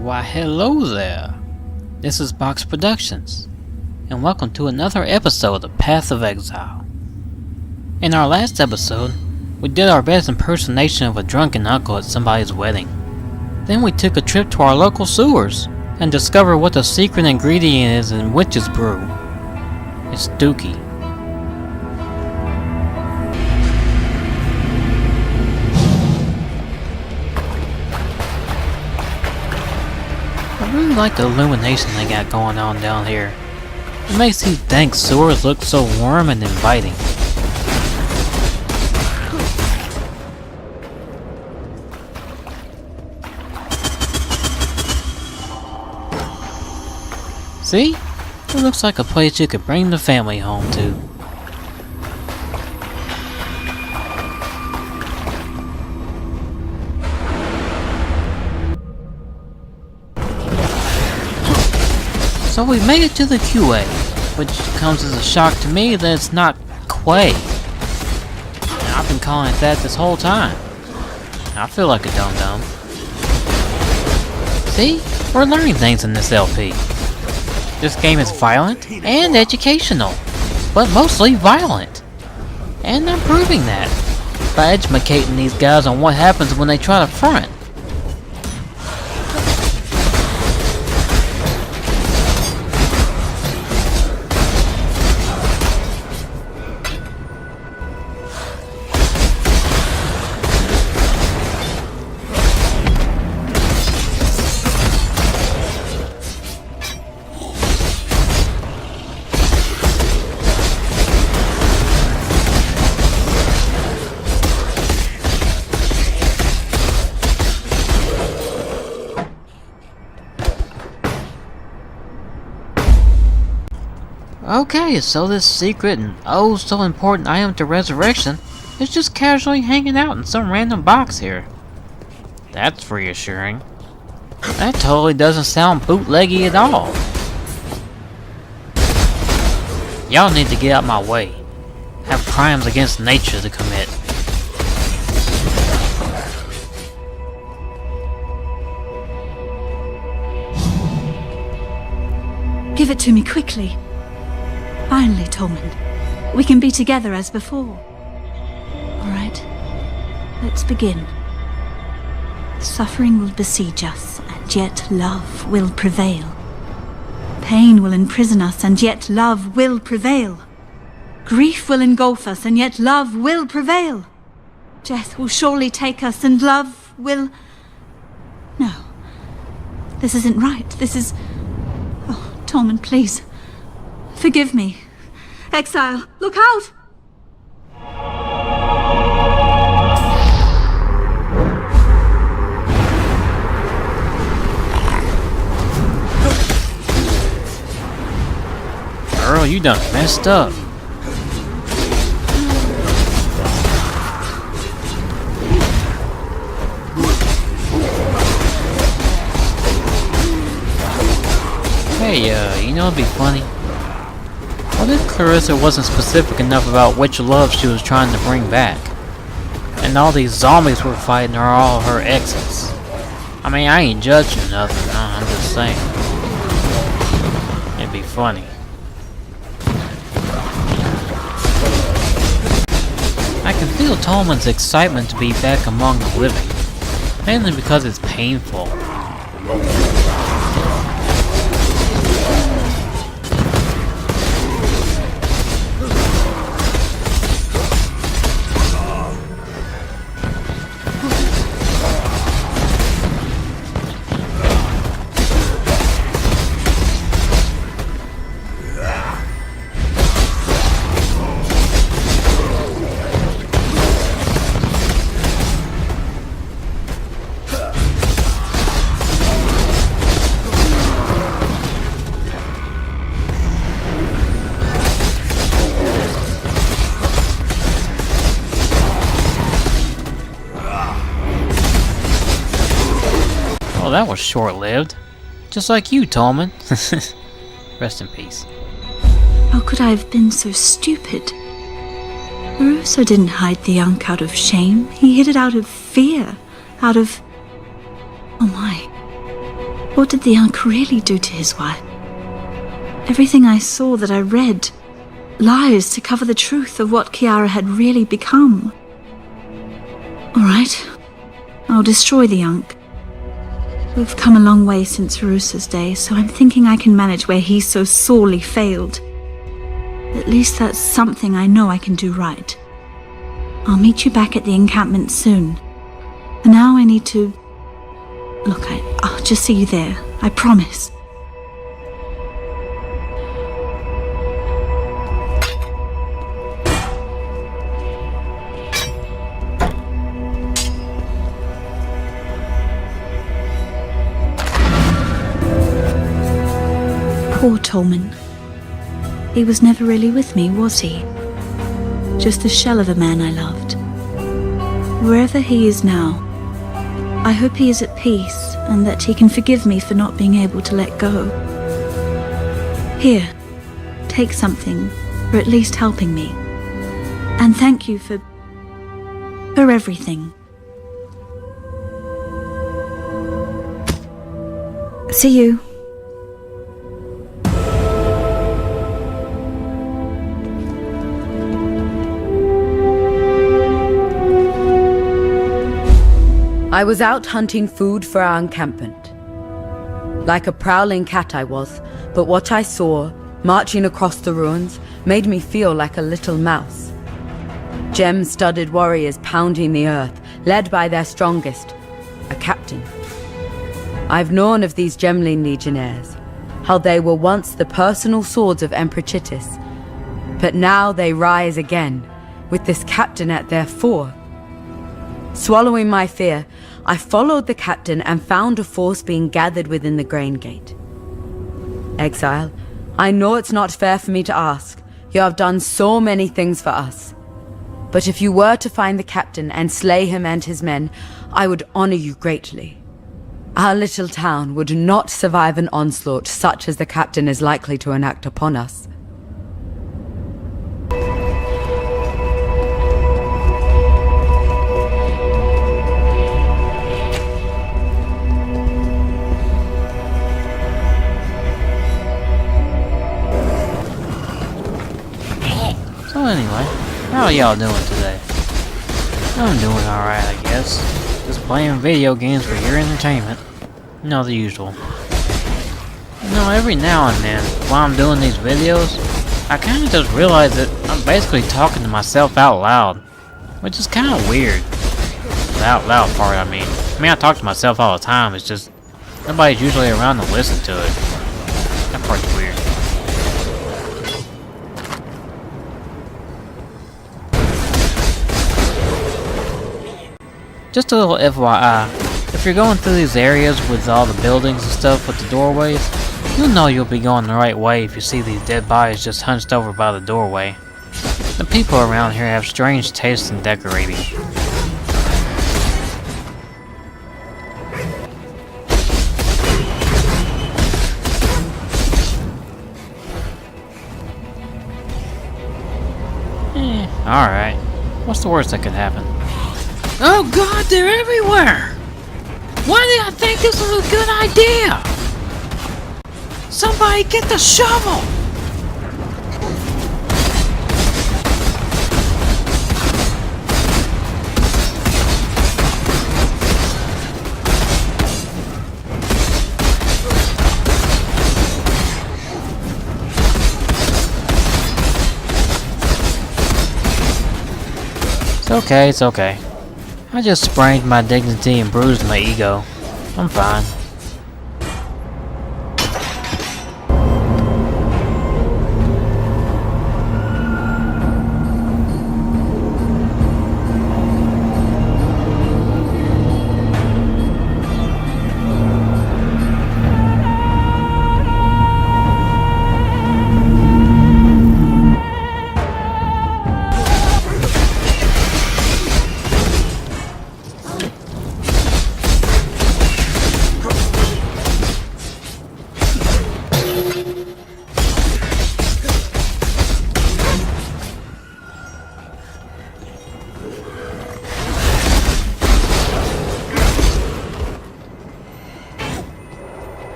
Why hello there, this is B.O.X Productions, and welcome to another episode of Path of Exile. In our last episode, we did our best impersonation of a drunken uncle at somebody's wedding. Then we took a trip to our local sewers, and discovered what the secret ingredient is in witch's brew. It's dookie. I really like the illumination they got going on down here. It makes these dank sewers look so warm and inviting. See? It looks like a place you could bring the family home to. So we made it to the QA, which comes as a shock to me that it's not Quay. I've been calling it that this whole time. I feel like a dum-dum. See? We're learning things in this LP. This game is violent and educational, but mostly violent. And I'm proving that by educating these guys on what happens when they try to front. Okay, so this secret and oh so important item to resurrection is just casually hanging out in some random box here. That's reassuring. That totally doesn't sound bootleggy at all. Y'all need to get out my way. Have crimes against nature to commit. Give it to me quickly. Finally, Tolman. We can be together as before. Alright, let's begin. Suffering will besiege us, and yet love will prevail. Pain will imprison us, and yet love will prevail. Grief will engulf us, and yet love will prevail. Death will surely take us, and love will... No. This isn't right. This is... Oh, Tolman, please. Forgive me. Exile, look out! Girl, you done messed up. Hey, you know it'd be funny? What if Clarissa wasn't specific enough about which love she was trying to bring back? And all these zombies we're fighting are all her exes. I mean, I ain't judging nothing, I'm just saying. It'd be funny. I can feel Tolman's excitement to be back among the living, mainly because it's painful. Well, that was short-lived. Just like you, Tolman. Rest in peace. How could I have been so stupid? Russo didn't hide the unk out of shame. He hid it out of fear. Out of... Oh my. What did the Ankh really do to his wife? Everything I saw, that I read, lies to cover the truth of what Kiara had really become. All right, I'll destroy the Ankh. We've come a long way since Harusa's day, so I'm thinking I can manage where he so sorely failed. At least that's something I know I can do right. I'll meet you back at the encampment soon. For now, I need to... Look, I'll just see you there. I promise. Poor Tolman. He was never really with me, was he? Just a shell of a man I loved. Wherever he is now, I hope he is at peace and that he can forgive me for not being able to let go. Here, take something for at least helping me. And thank you for everything. See you. I was out hunting food for our encampment. Like a prowling cat I was, but what I saw, marching across the ruins, made me feel like a little mouse. Gem-studded warriors pounding the earth, led by their strongest, a captain. I've known of these Gemling legionnaires, how they were once the personal swords of Emperor Chittis, but now they rise again, with this captain at their fore. Swallowing my fear, I followed the captain and found a force being gathered within the grain gate. Exile, I know it's not fair for me to ask. You have done so many things for us. But if you were to find the captain and slay him and his men, I would honor you greatly. Our little town would not survive an onslaught such as the captain is likely to enact upon us. So anyway, how are y'all doing today? I'm doing alright, I guess. Just playing video games for your entertainment. You know, the usual. You know, every now and then, while I'm doing these videos, I kinda just realize that I'm basically talking to myself out loud. Which is kinda weird. The out loud part, I mean. I talk to myself all the time, it's just... nobody's usually around to listen to it. That part's weird. Just a little FYI, if you're going through these areas with all the buildings and stuff with the doorways, you'll know you'll be going the right way if you see these dead bodies just hunched over by the doorway. The people around here have strange tastes in decorating. Alright. What's the worst that could happen? Oh god, they're everywhere! Why did I think this was a good idea? Somebody get the shovel! It's okay. I just sprained my dignity and bruised my ego. I'm fine.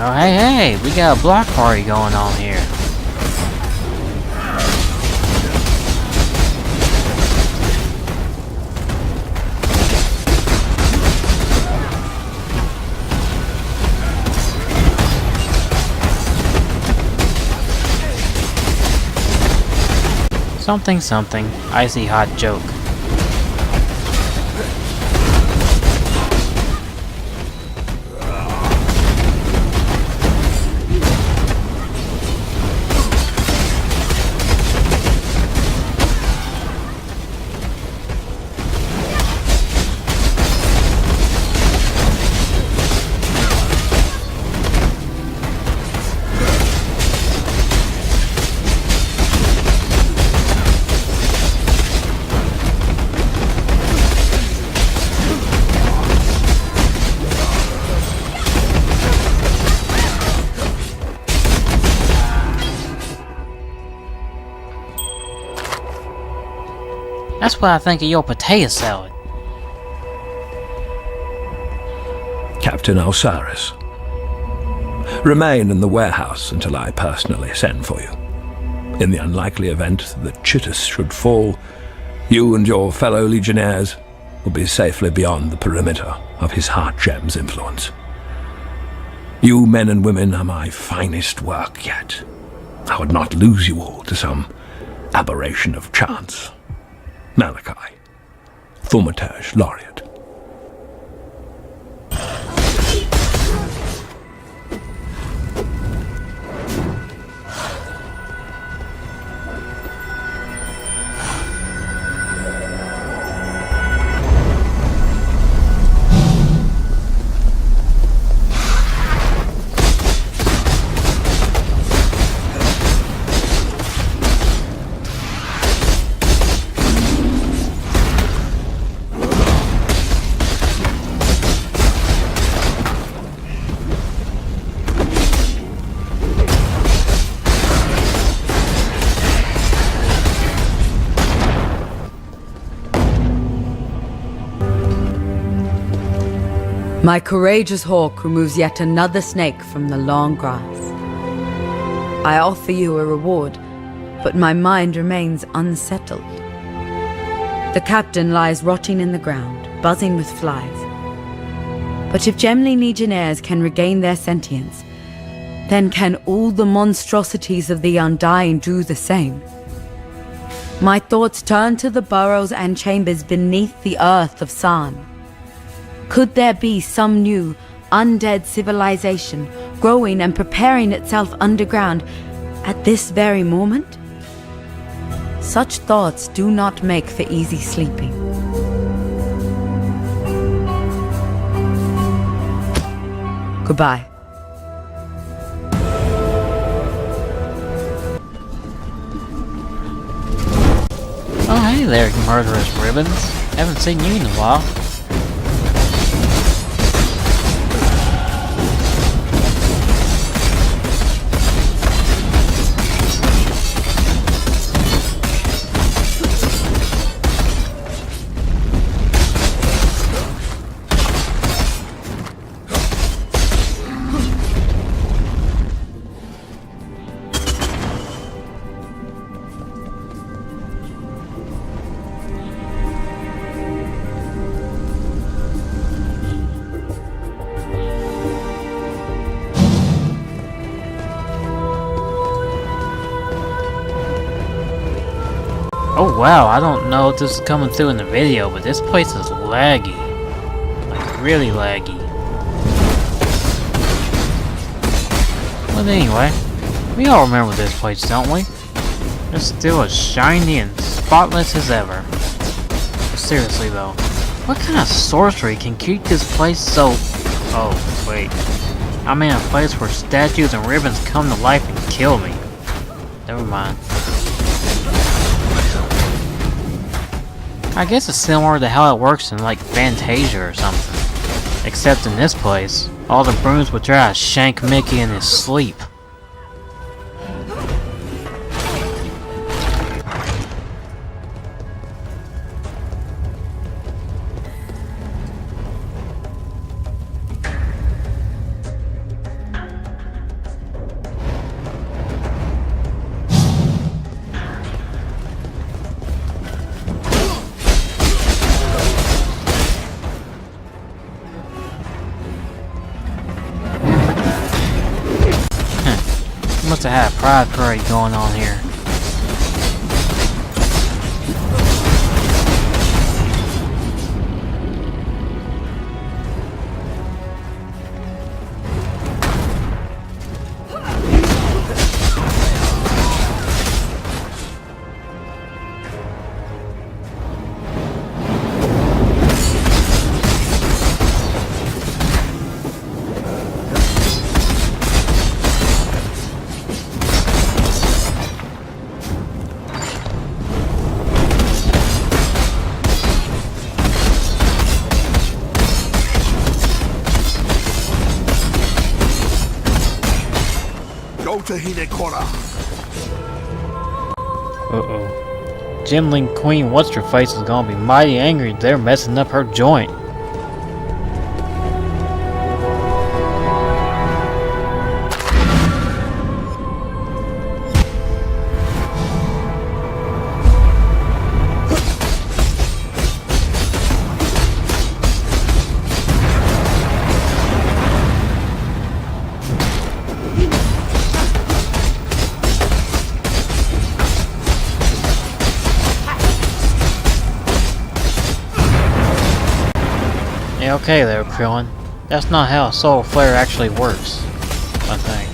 Oh, hey, we got a block party going on here. Something, icy hot joke. That's what I think of your potato salad. Captain Osiris. Remain in the warehouse until I personally send for you. In the unlikely event that Chitus should fall, you and your fellow legionnaires will be safely beyond the perimeter of his heart gem's influence. You men and women are my finest work yet. I would not lose you all to some aberration of chance. Malachi, Thaumaturge Laureate. My courageous hawk removes yet another snake from the long grass. I offer you a reward, but my mind remains unsettled. The captain lies rotting in the ground, buzzing with flies. But if Gemling legionnaires can regain their sentience, then can all the monstrosities of the Undying do the same? My thoughts turn to the burrows and chambers beneath the earth of San. Could there be some new, undead civilization growing and preparing itself underground at this very moment? Such thoughts do not make for easy sleeping. Goodbye. Oh, hey there, you murderous ribbons. Haven't seen you in a while. Oh wow, I don't know if this is coming through in the video, but this place is laggy. Like, really laggy. But anyway, we all remember this place, don't we? It's still as shiny and spotless as ever. Seriously though, what kind of sorcery can keep this place so... Oh, wait. I'm in a place where statues and ribbons come to life and kill me. Never mind. I guess it's similar to how it works in like Fantasia or something. Except in this place, all the brooms would try to shank Mickey in his sleep. must have had a pride parade going on here. Uh-oh. Gemling Queen What's-Her-Face is gonna be mighty angry they're messing up her joint. Yeah, okay there, Krillin. That's not how a solar flare actually works, I think.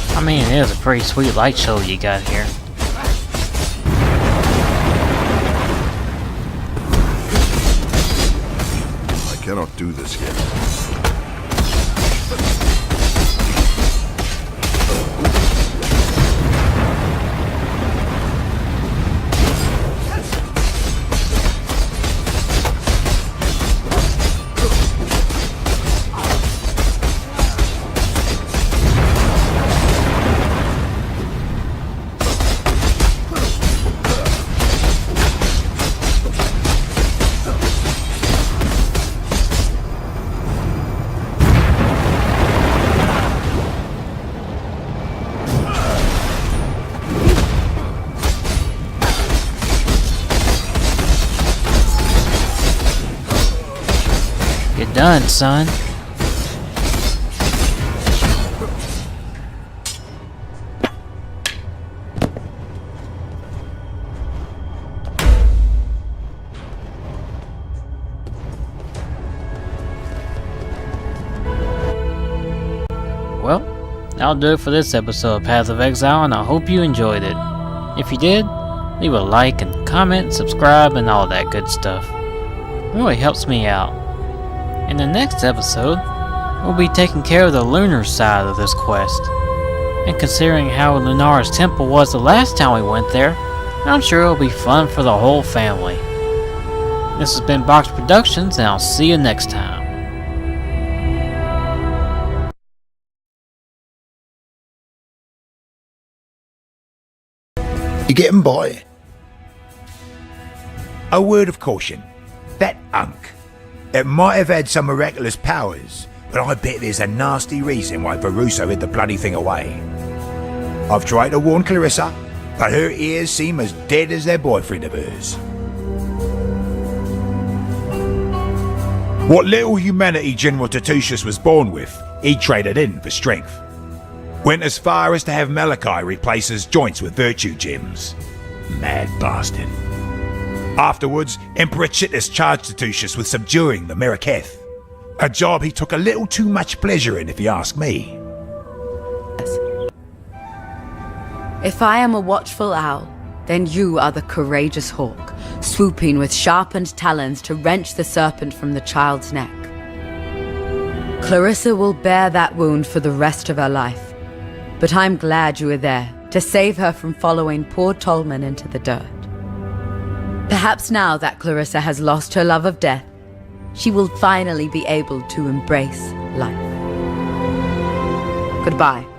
I mean, it is a pretty sweet light show you got here. I cannot do this yet. You're done, son. Well, that'll do it for this episode of Path of Exile, and I hope you enjoyed it. If you did, leave a like and comment, subscribe, and all that good stuff. It really helps me out. In the next episode, we'll be taking care of the lunar side of this quest. And considering how Lunara's temple was the last time we went there, I'm sure it'll be fun for the whole family. This has been B.O.X Productions, and I'll see you next time. You getting by? A word of caution. That Unk. It might have had some miraculous powers, but I bet there's a nasty reason why Verusso hid the bloody thing away. I've tried to warn Clarissa, but her ears seem as dead as that boyfriend of hers. What little humanity General Tertusius was born with, he traded in for strength. Went as far as to have Malachi replace his joints with virtue gems. Mad bastard. Afterwards, Emperor Chittis charged Tertusius with subduing the Meraketh. A job he took a little too much pleasure in, if you ask me. If I am a watchful owl, then you are the courageous hawk, swooping with sharpened talons to wrench the serpent from the child's neck. Clarissa will bear that wound for the rest of her life, but I'm glad you were there to save her from following poor Tolman into the dirt. Perhaps now that Clarissa has lost her love of death, she will finally be able to embrace life. Goodbye.